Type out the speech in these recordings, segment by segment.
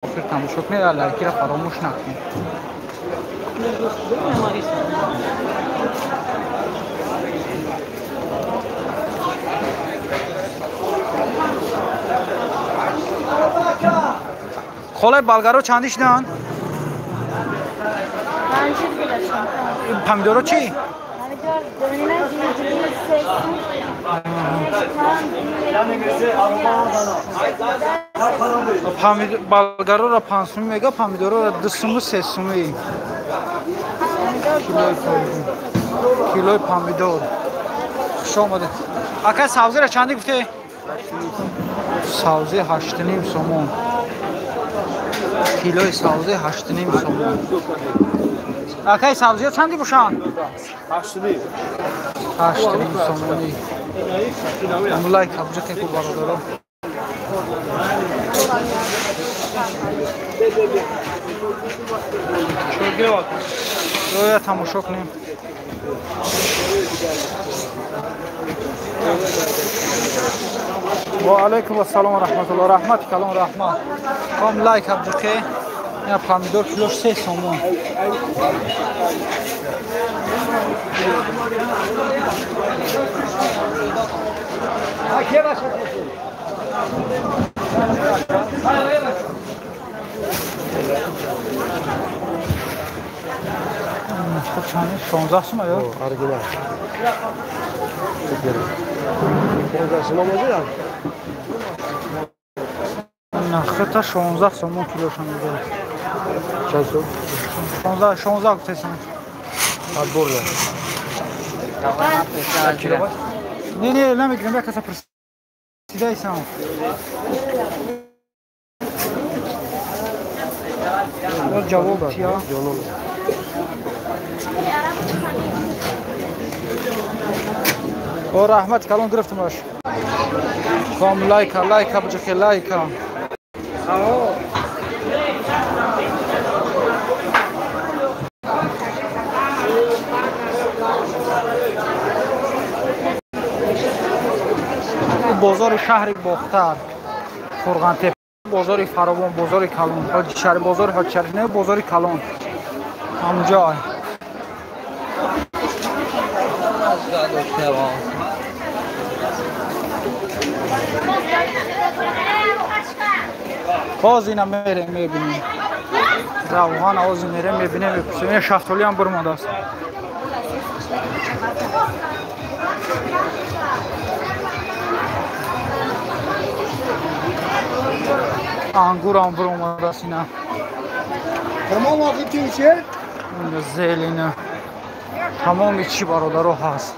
آخر تماشا کنید و لایک را فراموش نکنید. خاله بلگارو چندیش دان؟ پامیدورو چی؟ بلگارو را 5 سومی میگه، پامیدورو را 2 سومی 3 سومی. کیلوی پامیدور. خوش آمده. اکا سبزی را چندی گفته؟ سبزی 8.5 سوم. کیلوی سبزی 8.5 سوم. اکا سبزی ها چندی باشن؟ 8.5 سومونی. امولای کبوجه که برادرو. رویا تماشا کنیم. و علیکم السلام و رحمت الله. رحمت کلام رحمت. کام لایک کبوجه که یا پامیدور کیلوش 3 سومون. خب چنده 16 سومه یا؟ آرگینا 16 سومه موجود نخه تا 16 سومون کیلوشون میده. چند سوم؟ 16 گفته سوم. ادبور نه نه نمیگیرم یک کسا پرسیده ایسان. جواب چیا؟ او رحمت کلام گرفتم باش. کام لایک بچه که لایک. بازار شهر باختر فرغان تپ، بازار فراوان، بازار کلان، حاجی شهر بازار حاجی شهر نه بازار کلان همونجا. باز اینا میره میبینیم روان آوازی میره میبینیم میپرسیم. شفتالی هم برمانده است. انگور هم برمانده است اینا. تمام واقعی چیه؟ زیلینه تمام چی برادرو هست.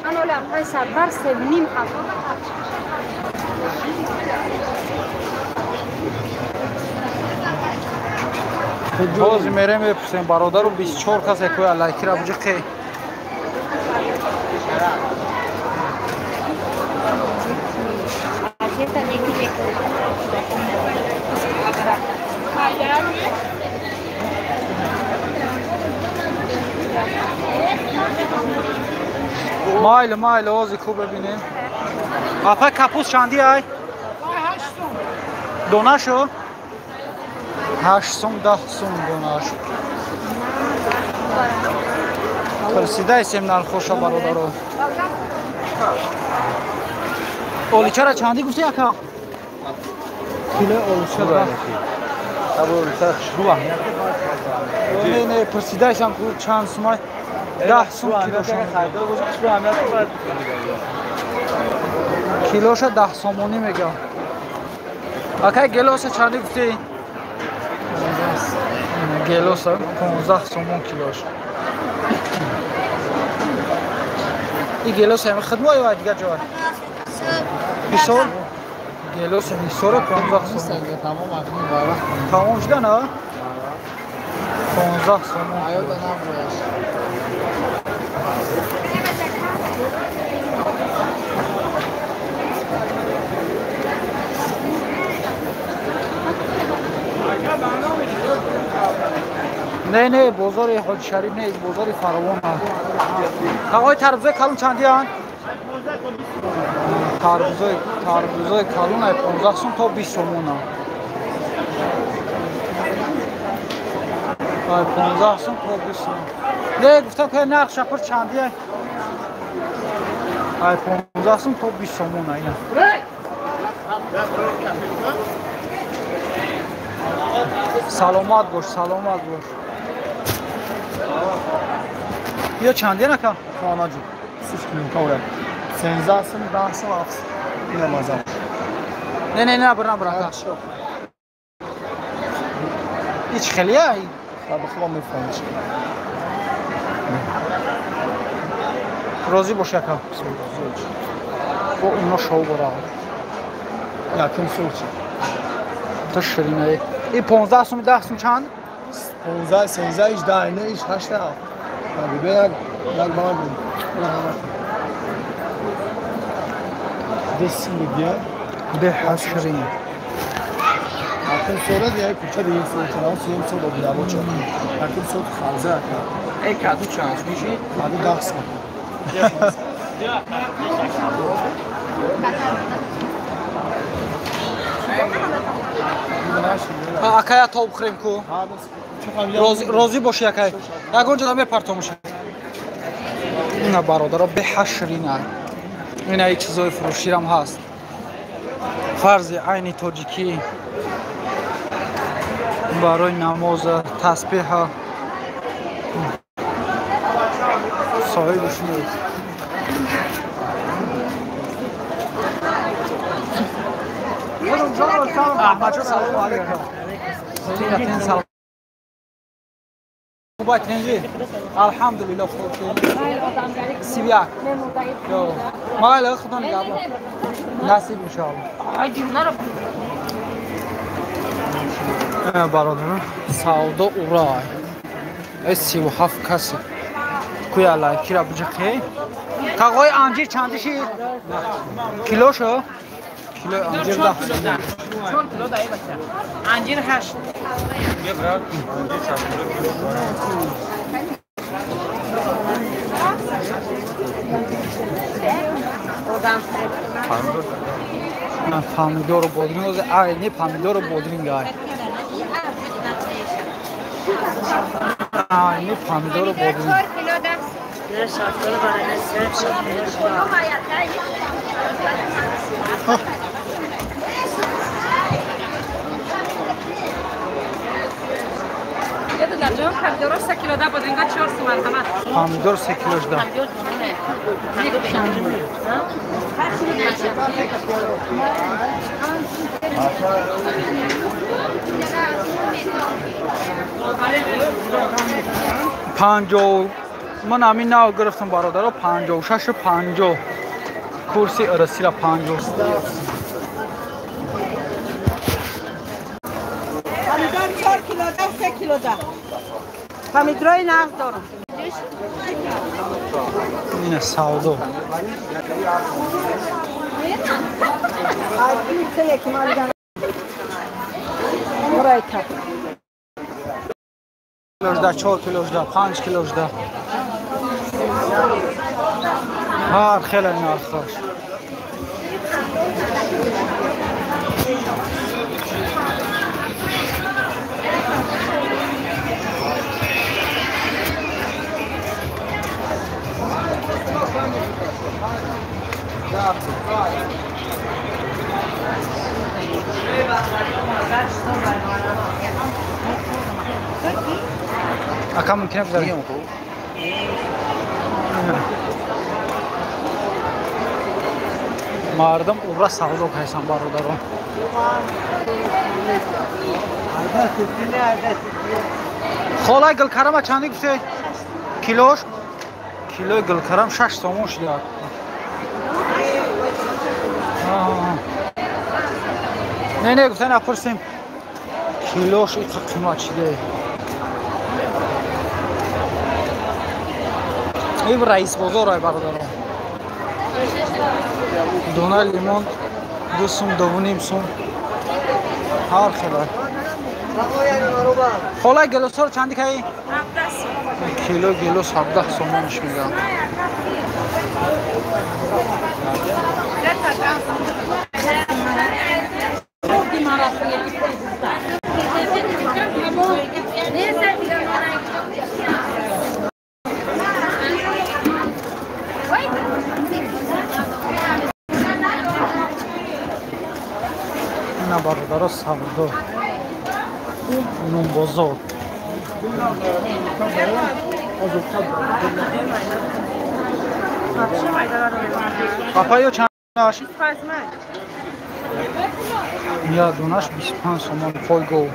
باز میره میپرسیم برادرو 24 کس اکوی علایکی را بجه که مایل آوازی خوب ببینیم. اپا کپوس چندی های؟ 8 سوم دونه شو؟ 8 سوم 10 سوم دونه شو. پرسیده ایسیم نال خوشا برادرو. اولیچه را چندی گفتی اکا؟ کیلو اولیچه را نه پرسیده ایسیم چند سومای 10 سوم کیلوش 10 سومونی میگه. اکا گلوس چندی گفتی؟ گلوس 15 سومون کیلوش. این گلوس همه خدمه یا دیگه جای؟ بیسور؟ گلوس بیسور 15 سومون. تمام شده نه؟ 15 سومون. نه بازار حاج شریف نه بازار فراوان است. آقای تربوزای کلون چندی هستند؟ تربوزای کلون 15 سوم تا 20 سومون است. ای 15 سوم تا 20 سوم نه گفتم که نرخ شپر چندیه ای 15 سوم تا 20 سومون اینا سلامت باش سلامت باش یا چندیه نکن خانه جو 3 کیلو کوره 13 سم 10 سم افس اینه مازم نه برام هیچ خیلیه ای خب میفهمش راضی باش یکم با اونا شو برا یکم سوچ تا شرینه این 15 سوم 10 سوم چند 15 13 18 اینه 8 تا ببین یک بار بود دست میگه به حشرین Akın sonra diye kucha değil sonra suyum sonra bu da boço. Akın sonra khalza. ای کدو چند میشی Hadi dağsın. акая то бухрем ку розӣ боши акай ягонҷа да мепартомуша ина бародаро беҳашрина ина ин чизои фурӯширам ҳаст фарзи айни тоҷикӣ барои намоза тасбеҳа соҳибшуд аҳмадҷон салом алейкум салом خوبه الحمدلله خوب سیبیک مال خدا نگهدار نصیب انشاءالله برادران سودا اورای ای 37 کسی کویا لایکی را بجخی کاغوی انجیر چندشی کیلوشو کیلو انجیر 10 چون کیلو دایی بچه انجیر 8 یه برای انجیر چند پامیدور بودرینگ آی نه پامیدور بودرینگ آی نه پامیدور بودرینگ پامیدور 3 کیلو ده بودرینگ 4 تومن همه پامیدور 3 کیلوش ده پنجاه من همین نو گرفتم برادر 56 50 کرسی ارسی را 50 پامیدور 4 کیلو ده 3 کیلو ده پامیدورای نغز دارم اینه سودا کیلوش ده 4 کیلوش ده 5 کیلوش ده هر خیلی نرخش Acá mümkün güzel. Mardam ura sağlık haysan barodaron. Xolay gulkarama çandı güzel. Kiloş. Kilo gulkaram 6 so'm shida. Ne گفتن اپرسیم کیلوش این قیمت چیه این رئیس بازار های برادران دونه لیمون 2 سوم 2.5 سوم هر خیلی خالای گلوس ها رو چندی که 17 سوم کیلو گلوس 17 سومش میگم бародаро савдо нунбозор папайо чандаш я дунаш 25 сомон пойгов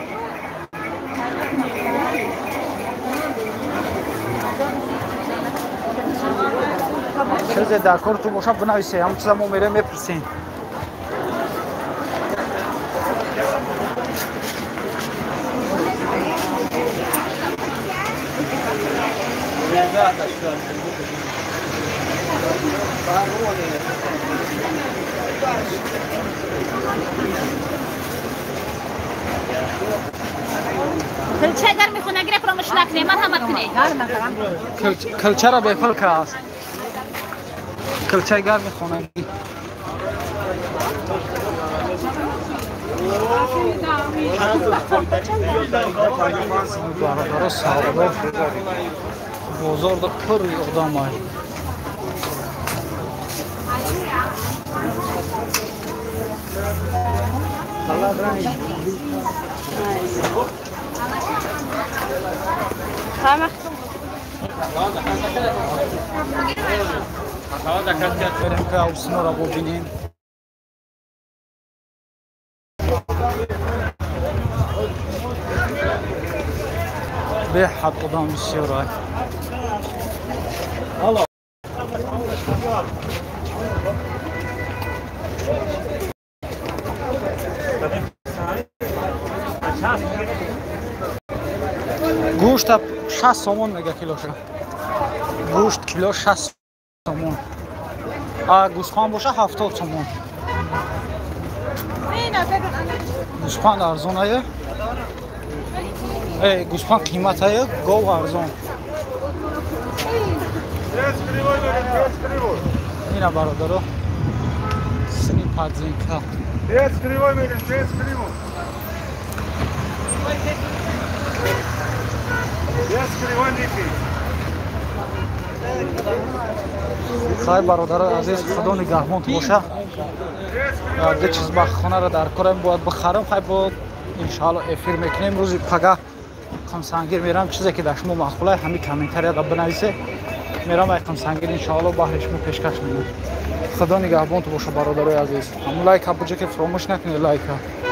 چیزی در کار تو باشه بنویسه همون چیزا ما میره میپرسیم کلچه اگر میخونه اگر فراموش نکنی مرحمت کنی کلچه را بفل که هست کلچه اگر میخونه برادر سعادت بازار در پر اقدام های بریم که اوسنو را ببینیم به حد قدام بسیار گوشت 60 سومون میگه کیلوشه گوشت کیلو 60 سومون گوسفند باشه 70 سومون گوسفند ارزونه گوسفند قیمته گاو ارزون اینا برادرو سنی پادزینکا خواهی برادر عزیز خدا نگهبان باشه ده چیز با خانه را در کارم باید بخرم خواهی باید انشاءالله افیر میکنیم روزی پگه قمسنگیر میرم چیزی که در شما مخبوله همین کامنتری را بنویسه میرم ای قمسنگیر انشاءالله بهرش مو پیشکش میدم خدا نگهبان باشه برادر عزیز هم لایک ها بجا که فراموش نکنید لایک ها